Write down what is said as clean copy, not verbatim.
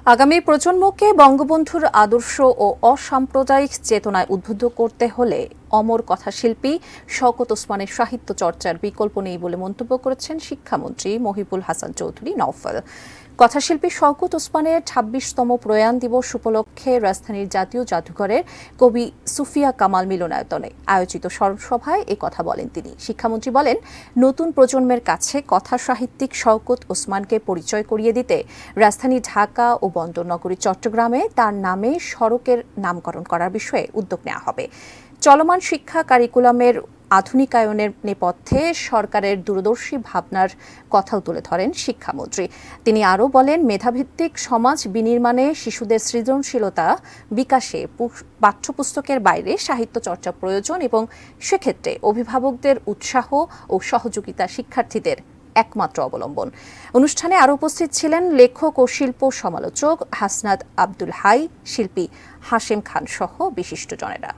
আগামী প্রজন্মকে বঙ্গবন্ধুর আদর্শ ও অসাম্প্রদায়িক চেতনায় উদ্বুদ্ধ করতে হলে অমর কথাশিল্পী শওকত ওসমানের সাহিত্য চর্চার বিকল্প নেই বলে মন্তব্য করেছেন শিক্ষামন্ত্রী মহিবুল হাসান চৌধুরী নওফল। কথাশিল্পী শওকত ওসমানের ২৬তম প্রয়াণ দিবস উপলক্ষে রাজধানীর জাতীয় জাদুঘরের কবি সুফিয়া কামাল মিলনায়তনে আয়োজিত স্মরণসভায় এ কথা বলেন তিনি। শিক্ষামন্ত্রী বলেন, নতুন প্রজন্মের কাছে কথা সাহিত্যিক শওকত ওসমানকে পরিচয় করিয়ে দিতে রাজধানী ঢাকা ও বন্দরনগরী চট্টগ্রামে তার নামে সড়কের নামকরণ করার বিষয়ে উদ্যোগ নেওয়া হবে। চলমান শিক্ষা কারিকুলামের আধুনিকায়নের নেপথ্যে সরকারের দূরদর্শী ভাবনার কথাও তুলে ধরেন শিক্ষামন্ত্রী। তিনি আরও বলেন, মেধাভিত্তিক সমাজ বিনির্মাণে শিশুদের সৃজনশীলতা বিকাশে পাঠ্যপুস্তকের বাইরে সাহিত্য চর্চা প্রয়োজন এবং সেক্ষেত্রে অভিভাবকদের উৎসাহ ও সহযোগিতা শিক্ষার্থীদের একমাত্র অবলম্বন। অনুষ্ঠানে আরও উপস্থিত ছিলেন লেখক ও শিল্প সমালোচক হাসনাত আব্দুল হাই, শিল্পী হাশেম খান সহ বিশিষ্টজনেরা।